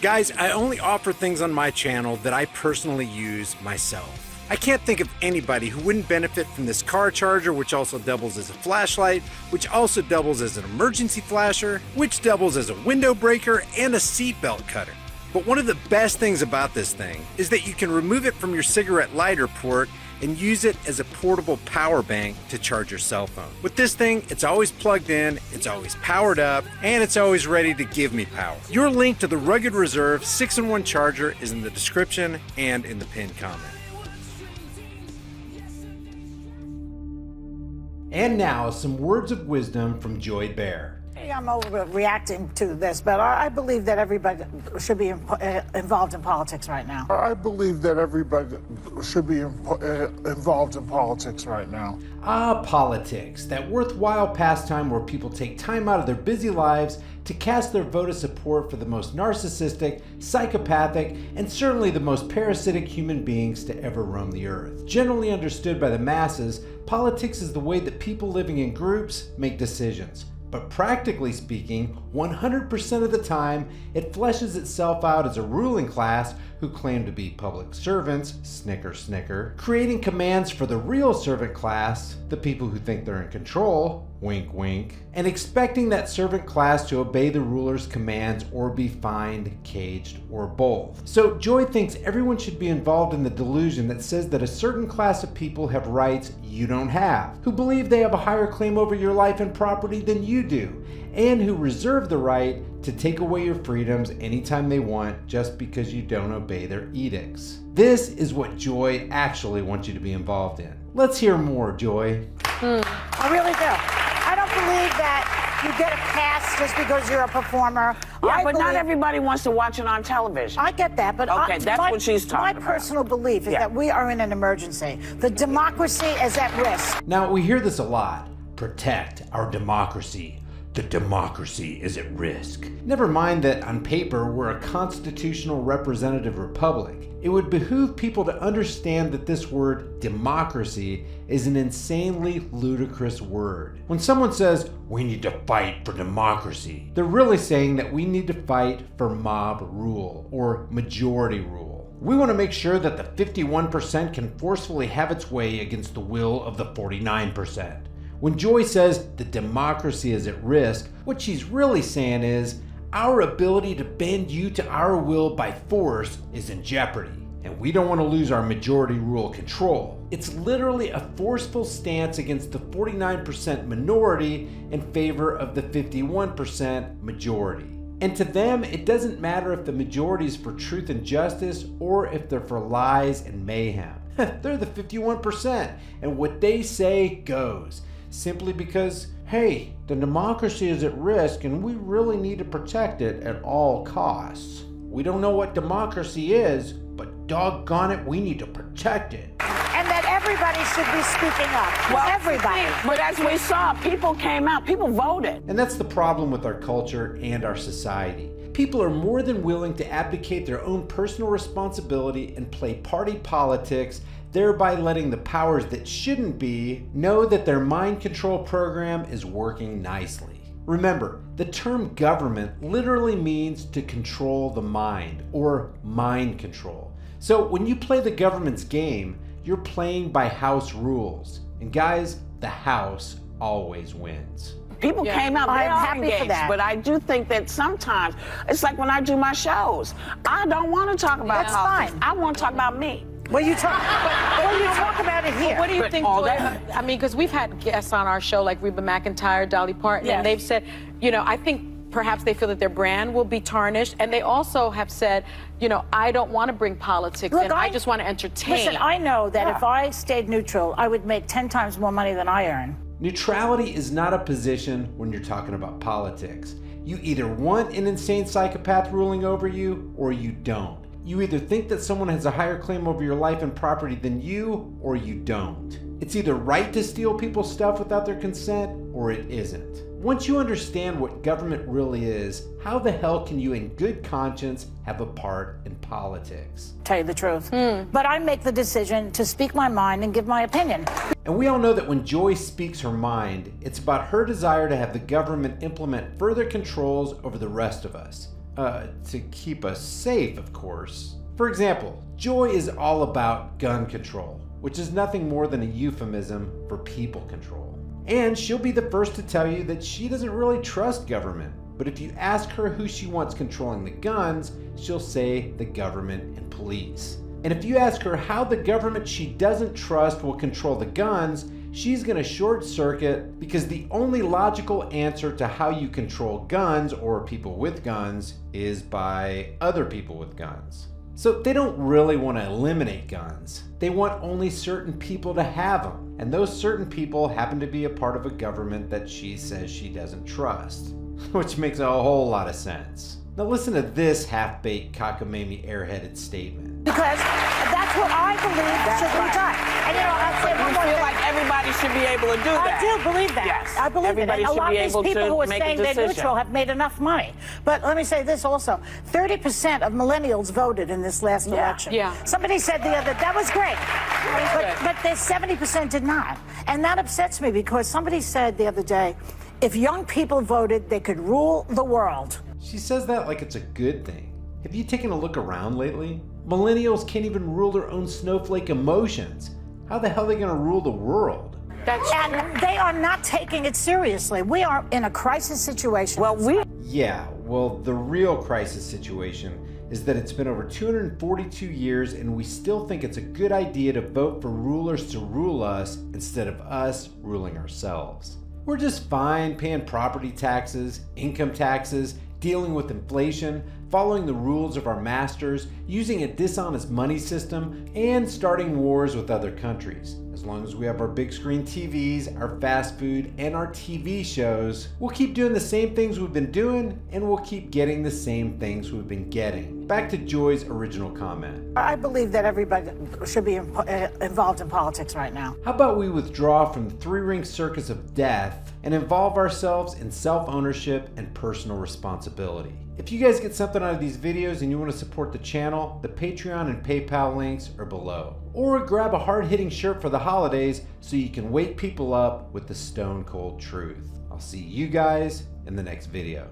Guys, I only offer things on my channel that I personally use myself. I can't think of anybody who wouldn't benefit from this car charger, which also doubles as a flashlight, which also doubles as an emergency flasher, which doubles as a window breaker and a seatbelt cutter. But one of the best things about this thing is that you can remove it from your cigarette lighter port and use it as a portable power bank to charge your cell phone. With this thing, it's always plugged in, it's always powered up, and it's always ready to give me power. Your link to the Rugged Reserve 6-in-1 charger is in the description and in the pinned comment. And now, some words of wisdom from Joy Behar. I'm overreacting to this, but I believe that everybody should be involved in politics right now. I believe that everybody should be involved in politics right now. Politics, that worthwhile pastime where people take time out of their busy lives to cast their vote of support for the most narcissistic, psychopathic, and certainly the most parasitic human beings to ever roam the earth. Generally understood by the masses, politics is the way that people living in groups make decisions. But practically speaking, 100% of the time, it fleshes itself out as a ruling class who claim to be public servants, snicker snicker, creating commands for the real servant class, the people who think they're in control, wink wink, and expecting that servant class to obey the ruler's commands or be fined, caged, or both. So Joy thinks everyone should be involved in the delusion that says that a certain class of people have rights you don't have, who believe they have a higher claim over your life and property than you do, and who reserve the right to take away your freedoms anytime they want just because you don't obey their edicts. This is what Joy actually wants you to be involved in. Let's hear more, Joy. I really do. I don't believe that you get a pass just because you're a performer. Yeah, but not everybody wants to watch it on television. I get that, but okay, that's what she's talking about. My about. personal belief is that we are in an emergency. The democracy is at risk. Now, we hear this a lot. Protect our democracy. The democracy is at risk. Never mind that on paper we're a constitutional representative republic. It would behoove people to understand that this word democracy is an insanely ludicrous word. When someone says, we need to fight for democracy, they're really saying that we need to fight for mob rule or majority rule. We want to make sure that the 51% can forcefully have its way against the will of the 49%. When Joy says the democracy is at risk, what she's really saying is our ability to bend you to our will by force is in jeopardy, and we don't want to lose our majority rule control. It's literally a forceful stance against the 49% minority in favor of the 51% majority. And to them, it doesn't matter if the majority is for truth and justice or if they're for lies and mayhem. They're the 51%, and what they say goes. Simply because, hey, the democracy is at risk and we really need to protect it at all costs. We don't know what democracy is, but doggone it, we need to protect it. And that everybody should be speaking up. Well, everybody. But as we saw, people came out, people voted. And that's the problem with our culture and our society. People are more than willing to abdicate their own personal responsibility and play party politics, thereby letting the powers that shouldn't be know that their mind control program is working nicely. Remember, the term government literally means to control the mind, or mind control. So when you play the government's game, you're playing by house rules. And guys, the house always wins. People came out, I'm they are happy for engaged, that. but I do think that sometimes, it's like when I do my shows, I don't want to talk about That's politics. fine. I want to talk about me. Well, you talk about it here. What do you think, all Joy? that- I mean, because we've had guests on our show like Reba McEntire, Dolly Parton, Yes. and they've said, you know, I think perhaps they feel that their brand will be tarnished, and they also have said, you know, I don't want to bring politics in, I just want to entertain. Listen, I know that if I stayed neutral, I would make 10 times more money than I earn. Neutrality is not a position when you're talking about politics. You either want an insane psychopath ruling over you, or you don't. You either think that someone has a higher claim over your life and property than you, or you don't. It's either right to steal people's stuff without their consent, or it isn't. Once you understand what government really is, how the hell can you in good conscience have a part in politics? Tell you the truth. But I make the decision to speak my mind and give my opinion. And we all know that when Joy speaks her mind, it's about her desire to have the government implement further controls over the rest of us. To keep us safe, of course. For example, Joy is all about gun control, which is nothing more than a euphemism for people control. And she'll be the first to tell you that she doesn't really trust government. But if you ask her who she wants controlling the guns, she'll say the government and police. And if you ask her how the government she doesn't trust will control the guns, she's going to short circuit, because the only logical answer to how you control guns or people with guns is by other people with guns. So they don't really want to eliminate guns. They want only certain people to have them. And those certain people happen to be a part of a government that she says she doesn't trust. Which makes a whole lot of sense. Now listen to this half-baked cockamamie airheaded statement. Because that's what I believe should be done. And I'll say one more You feel thing. like everybody should be able to do that. I do believe that. Yes. I believe Everybody it. And a should lot be of these able people to who are make a saying they're decision. neutral have made enough money. But let me say this also. 30% of millennials voted in this last election. Yeah. Somebody said the other, that was great. But there's 70% did not. And that upsets me, because somebody said the other day, if young people voted, they could rule the world. She says that like it's a good thing. Have you taken a look around lately? Millennials can't even rule their own snowflake emotions. How the hell are they going to rule the world? And they are not taking it seriously. We are in a crisis situation. Yeah, well, the real crisis situation is that it's been over 242 years and we still think it's a good idea to vote for rulers to rule us instead of us ruling ourselves. We're just fine paying property taxes, income taxes, dealing with inflation, following the rules of our masters, using a dishonest money system, and starting wars with other countries. As long as we have our big screen TVs, our fast food, and our TV shows, we'll keep doing the same things we've been doing, and we'll keep getting the same things we've been getting. Back to Joy's original comment. I believe that everybody should be involved in politics right now. How about we withdraw from the three-ring circus of death and involve ourselves in self-ownership and personal responsibility? If you guys get something out of these videos and you want to support the channel, the Patreon and PayPal links are below. Or grab a hard-hitting shirt for the holidays so you can wake people up with the stone cold truth. I'll see you guys in the next video.